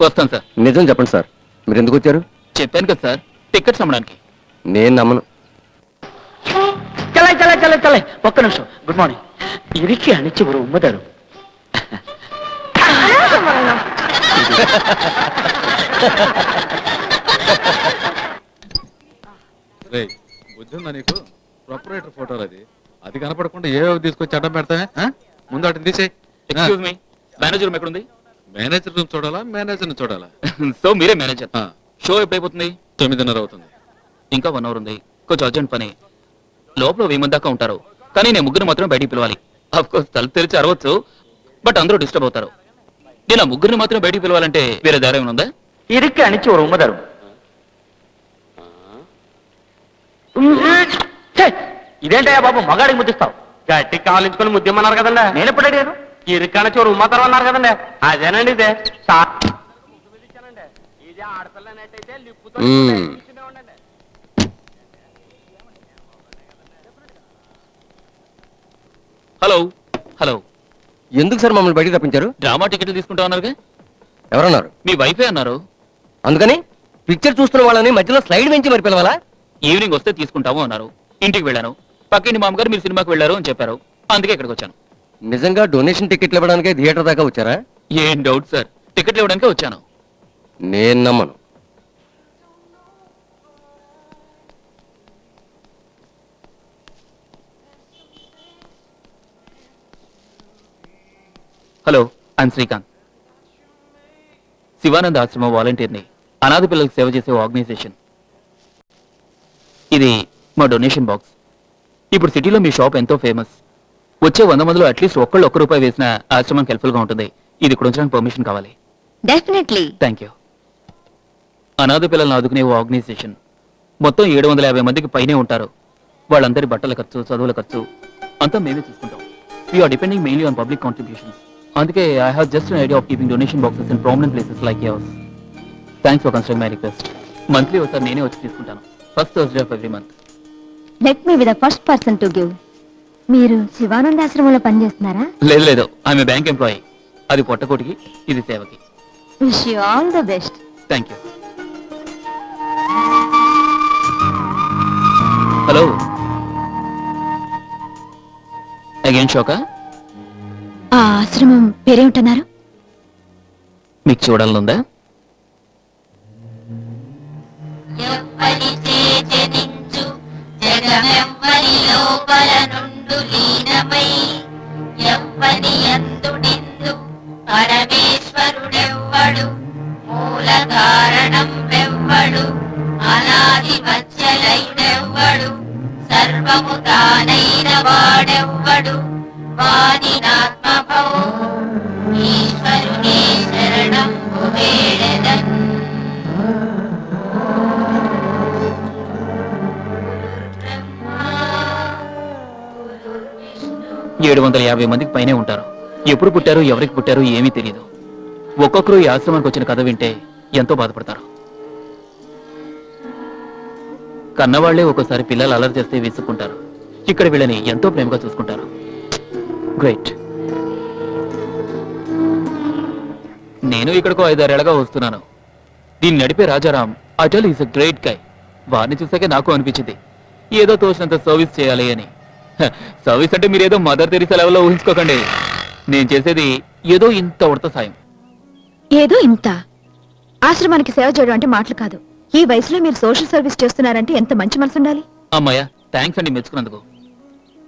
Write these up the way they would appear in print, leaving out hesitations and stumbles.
వస్తాను సార్. నిజం చెప్పండి సార్, మీరు ఎందుకు వచ్చారు? చెప్పాను కదా సార్, టికెట్స్ అమ్మడానికి. నేను నమ్మను. చలే చలే చలే చలే ఒక్క నిమిషం. Good morning. ఇరికి అనిచ్చి ఒక ఉమ్మదారు. బుద్ధి ఉందా నీకు? ప్రొపరేటర్ ఫోటోలు అది కనపడకుండా ఏ తీసుకొచ్చి అడ్డం పెడతానే? ముందు వాటిని తీసేయ్. ఎక్స్క్యూజ్ మీ, మేనేజర్ రూమ్ ఎక్కడుంది? మేనేజర్ రూమ్ చూడాలా, మేనేజర్ ని చూడాలా? సో మీరే మేనేజర్. షో ఎప్పుడైపోతుంది? 9:30 అవుతుంది. ఇంకా 1 అవర్ ఉంది. కొంచెం అర్జెంట్ పని. లోపల 1000 మంది దాకా ఉంటారు, కానీ నేను ముగ్గురు మాత్రం బయటికి పిలవాలి. అఫ్ కోర్స్ తలుపు తెరిచి అరవచ్చు, బట్ అందరూ డిస్టర్బ్ అవుతారు. నేను ఆ ముగ్గురిని మాత్రం బయటికి పిలవాలంటే వేరే దారి ఏమైనా ఉందా? ఇరికి అనిచ్చి ఒక ఉమ్మదారు. ఇదేంటయ్యా బాబు, మగాడికి ముద్దిస్తావు? గట్టి కావాలించుకొని ముద్దిమ్మన్నారు కదండి. నేను ఎప్పుడు అడిగాను? ఇరికాన చోరు ఉమ్మతారు అన్నారు కదండి. అదేనండి ఇదే. ఇదే ఆడపిల్లనైతే లిప్పుతో హలో హలో. ఎందుకు సార్ మమ్మల్ని బయటికి రప్పించారు? డ్రామా టికెట్లు తీసుకుంటా ఉన్నారుగా. ఎవరన్నారు? మీ వైఫే అన్నారు. అందుకని పిక్చర్ చూస్తున్న వాళ్ళని మధ్యలో స్లైడ్ వెంచి మరి పిలవాలా? ఈవినింగ్ వస్తే తీసుకుంటాము అన్నారు. ఇంటికి వెళ్ళాను. పక్కింటి మామగారు మీరు సినిమాకి వెళ్ళారు అని చెప్పారు. అందుకే ఇక్కడికి వచ్చాను. నిజంగా డొనేషన్ టికెట్లు ఇవ్వడానికి థియేటర్ దాకా వచ్చారా? ఏం డౌట్ సార్, టికెట్లు ఇవ్వడానికే వచ్చాను. నేను నమ్మను. Hello, I'm Srikanth. శివానంద ఆశ్రమం వాలంటీర్ని. అనాథ పిల్లలకు సేవ చేసే ఆర్గనైజేషన్ ఇది. మా డొనేషన్ బాక్స్. ఇప్పుడు సిటీలో మీ షాప్ ఎంతో ఫేమస్. వచ్చే 100 మందిలో అట్లీస్ట్ ఒక్కళ్ళు ₹1 వేసిన ఆశ్రమానికి హెల్ప్ఫుల్ గా ఉంటుంది. ఇది ఇక్కడ ఉంచడానికి పర్మిషన్ కావాలి. డెఫినెట్లీ. Thank you. అనాథ పిల్లలను ఆదుకునే ఓ ఆర్గనైజేషన్. మొత్తం 750 మందికి పైనే ఉంటారు. వాళ్ళందరి బట్టల ఖర్చు, చదువుల ఖర్చు అంతా మేమే చూసుకుంటాం. We're depending mainly on public contributions. అందుకే I have just an idea of keeping donation boxes in prominent places like yours. Thanks for considering my request. Monthly ఒకసారి నేనే వచ్చి తీసుకుంటాను. First Thursday of every month. Let me be the first person to give. మీరు శివానంద ఆశ్రమంలో పనిచేస్తున్నారా? లేదు లేదు, I'm bank employee. అది పొట్టకోటికి, ఇది సేవకి. Wish you all the best. Thank you. Hello, again షోకా? ఆ ఆశ్రమం పేరేమిటన్నారు? మీకు చూడాలనుందా? జగమెవ్వని లోపల నుండు లీనమై ఎవ్వని యందుడిందు పరమేశ్వరుడెవ్వడు మూల కారణం వెవ్వడు అనాది మధ్యలయుడెవ్వడు సర్వము తానైన వాడెవ్వడు వానినాత్మభౌ ఈశ్వరునే శరణంబు వేడెదన్. 750 మందికి పైనే ఉంటారు. ఎప్పుడు పుట్టారు, ఎవరికి పుట్టారు ఏమీ తెలియదు. ఒక్కొక్కరు ఈ ఆశ్రమానికి వచ్చిన కథ వింటే ఎంతో బాధపడతారు. కన్నవాళ్లే ఒక్కోసారి పిల్లలు అలరి చేస్తే విసుక్కుంటారు. ఇక్కడ వీళ్ళని ఎంతో ప్రేమగా చూసుకుంటారు. గ్రేట్. నేను ఇక్కడికో 5-6 ఏళ్ళగా వస్తున్నాను. దీన్ని నడిపే Rajaram Atal is a great guy. వారిని చూసాకే నాకు అనిపించింది ఏదో తోచినంత సర్వీస్ చేయాలి అని. సర్వీస్ అంటే మీరేదో మదర్ తెరీసా లెవెల్లో ఊహించుకోకండి. నేను చేసేది ఏదో ఇంత ఉడత సాయం. ఏదో ఇంత? ఆశ్రమానికి సేవ చేయడం అంటే మాటలు కాదు. ఈ వయసులో మీరు సోషల్ సర్వీస్ చేస్తున్నారంటే ఎంత మంచి మనసు ఉండాలి. అమ్మాయ, థ్యాంక్స్ అండి మెచ్చుకున్నందుకు.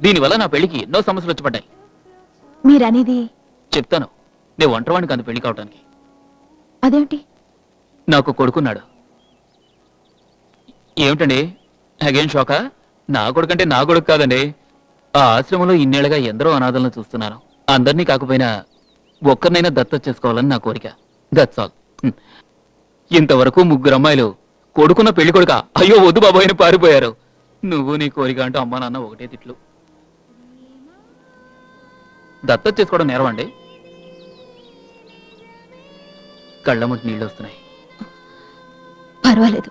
దీనివల్ల నా పెళ్లికి ఎన్నో సమస్యలు వచ్చి పడ్డాయి. మీరనేది? చెప్తాను. నేను ఒంటరివాడిని కాదు పెళ్లి కావడానికి. అదేంటి? నాకు కొడుకున్నాడు. ఏమిటండి అగైన్ షోకా? నా కొడుకంటే నా కొడుకు కాదండి. ఆ ఆశ్రమంలో ఇన్నేళ్లుగా ఎందరో అనాథలను చూస్తున్నాను. అందరినీ కాకపోయినా ఒక్కరినైనా దత్తత చేసుకోవాలని నా కోరిక. That's all. ఇంతవరకు 3 అమ్మాయిలు కొడుకున్న పెళ్లి కొడుక అయ్యో వద్దు బాబోయ్ అని పారిపోయారు. నువ్వు నీ కోరిక అంటూ అమ్మా నాన్న ఒకటే తిట్లు. దత్తత చేసుకోవడం నేరం అండి? కళ్ళమ్మటి నీళ్ళు వస్తున్నాయి. పర్వాలేదు.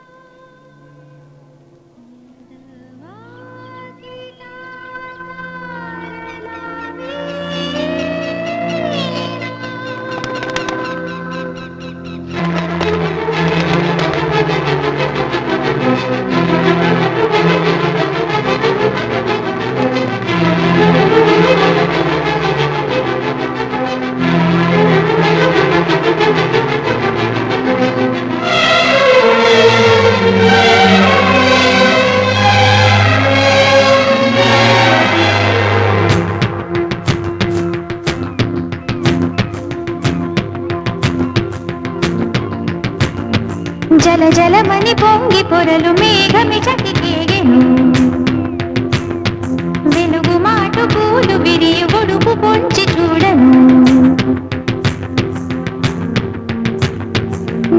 జల జలమని పొంగి పొరలు మేఘమి చటికేగెను వెలుగు మాటు పూలు విరియు గొడుపు పొంచి చూడను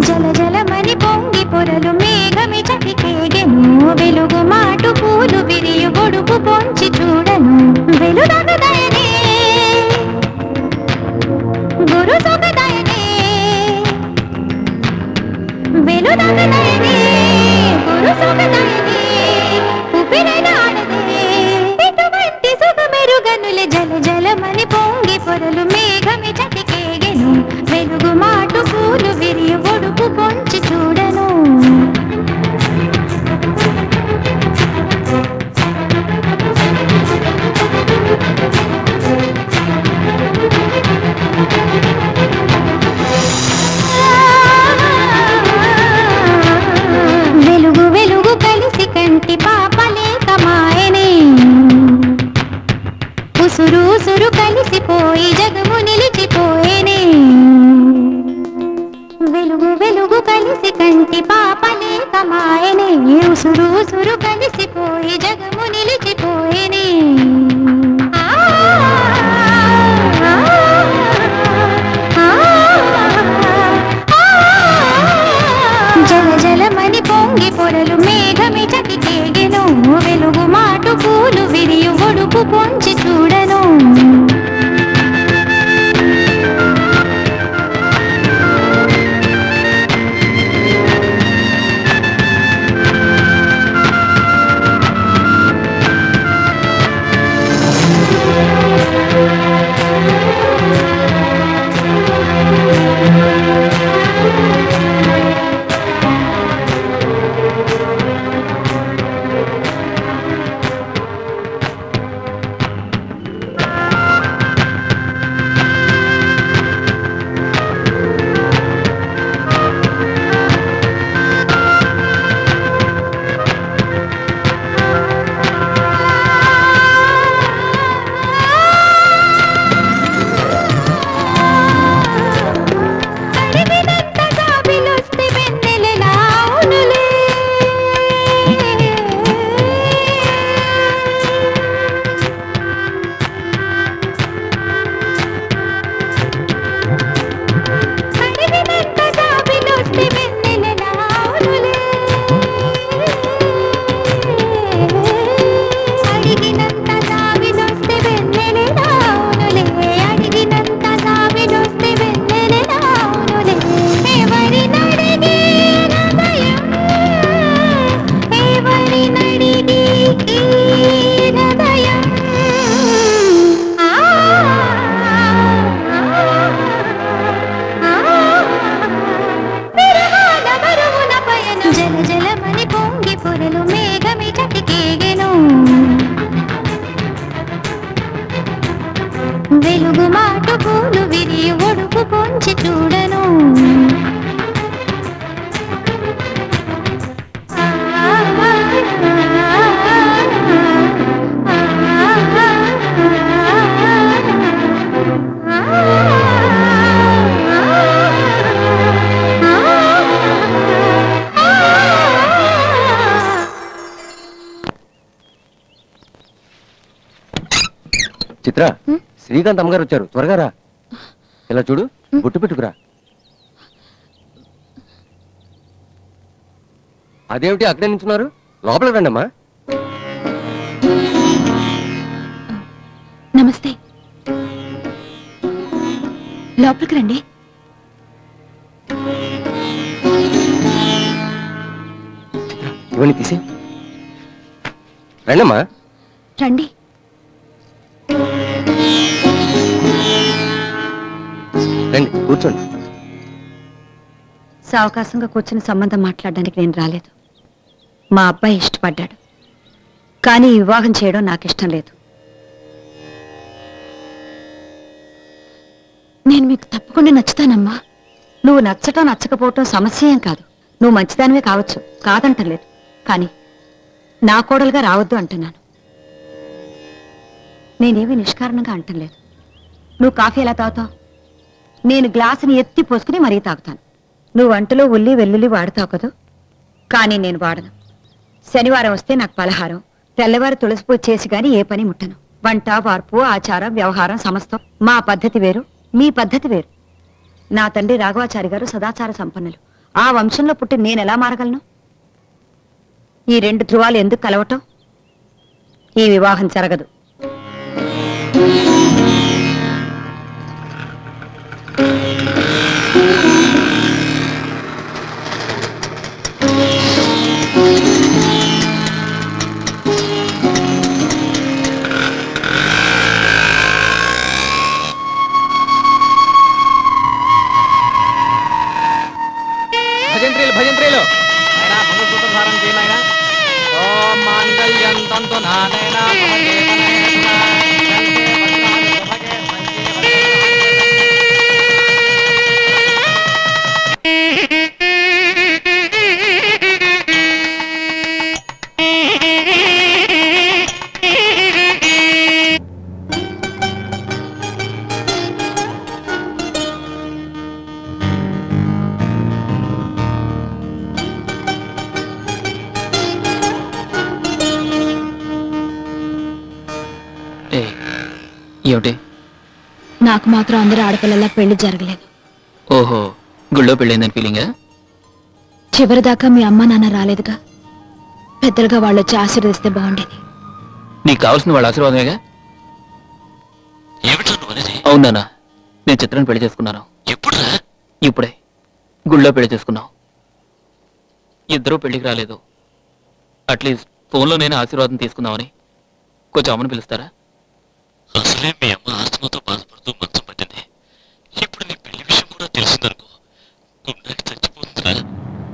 జల జలమని పొంగి పొరలు మేఘమి చటికేగెను వెలుగు మాటు పూలు విరియు గొడుపు పొంచి చూడను వెలుదగదయనే గురు సొగదయనే వెలుదగదయనే గురు సొగదయనే ఉపిరనాడనే ఇటువంటి సుఖమెరుగనులే జల జలమని పొంగి పొరలు మేఘమి చటికేగెను వెలుగు మాటు పూలు విరియు గొడుపు పొంచి చూడను వెలుగు వెలుగు కలిసి కంటి పాపలేక మాయనే ఉసురు ఉసురు కలిసిపోయి జగము నిలిచిపోయేనే వెలుగు వెలుగు కలిసి కంటి పాపలేక మాయనే ఉసురు ఉసురు కలిసిపోయి జగము నిలిచిపోయేనే జల జలమని పొంగి పొరలు మేఘమి చటికేగెను వెలుగు మాటు పూలు విరియు గొడుపు పొంచి చూడను వెలుగు మాటు పూలు విరియు గొడుపు పొంచి చూడను చిత్ర శ్రీకాంత్ అమ్మగారు వచ్చారు, త్వరగా రా. ఇలా చూడు, బొట్టు పెట్టుకురా. అదేమిటి అక్కడే నించున్నారు? లోపలికి రండి అమ్మా. నమస్తే, లోపలికి రండి. ఇవన్నీ తీసి రండమ్మా. రండి. రండి, కూర్చోండి. సావకాశంగా కూర్చుని సంబంధం మాట్లాడడానికి నేను రాలేదు. మా అబ్బాయి ఇష్టపడ్డాడు, కానీ ఈ వివాహం చేయడం నాకు ఇష్టం లేదు. నేను మీకు తప్పకుండా నచ్చుతానమ్మా. నువ్వు నచ్చటం నచ్చకపోవటం సమస్య ఏం కాదు. నువ్వు మంచిదానివే కావచ్చు, కాదంటలేదు. కానీ నా కోడలుగా రావద్దు అంటున్నాను. నేనేమీ నిష్కారణంగా అంటలేదు. నువ్వు కాఫీ ఎలా తాగుతావు? నేను గ్లాసుని ఎత్తి పోసుకుని మరీ తాగుతాను. నువ్వు వంటలో ఉల్లి వెల్లుల్లి వాడతావు కదూ, కానీ నేను వాడను. శనివారం వస్తే నాకు పలహారం, తెల్లవారు తులసి పూజ చేసి గాని ఏ పని ముట్టను. వంట వార్పు ఆచారం వ్యవహారం సమస్తం మా పద్ధతి వేరు, మీ పద్ధతి వేరు. నా తండ్రి రాఘవాచారి గారు సదాచార సంపన్నులు. ఆ వంశంలో పుట్టి నేనెలా మారగలను? ఈ రెండు ధ్రువాలు ఎందుకు కలవటం? ఈ వివాహం జరగదు. భజంత్రీలు భజంత్రీలు నాయనా మంగళసూత్ర ధారణ చేయి నాయనా. ఓం మాంగళ్యం తంతు నానేన మమ జీవనేన కంఠే భద్రామి శుభగే ఏ, ఏమిటి? నాకు మాత్రం అందరూ ఆడపిల్లలా పెళ్లి జరగలేదు. ఓహో, గుళ్ళో పెళ్ళైందని ఫీలింగా? చివరిదాకా మీ అమ్మ నాన్న రాలేదుగా. పెద్దలుగా వాళ్ళు వచ్చి ఆశీర్వదిస్తే బాగుండేది. నీకు కావాల్సిన వాళ్ళ ఆశీర్వాదమేగా. అవునా, నేను చిత్రాన్ని పెళ్లి చేసుకున్నాను. ఇప్పుడే గుళ్ళో పెళ్లి చేసుకున్నాం. ఇద్దరూ పెళ్లికి రాలేదు. అట్లీస్ట్ ఫోన్లో నేను ఆశీర్వాదం తీసుకుందామని. కొంచెం అమ్మని పిలుస్తారా? అసలే మీ అమ్మ ఆస్తమాతో బాధపడుతూ మంచం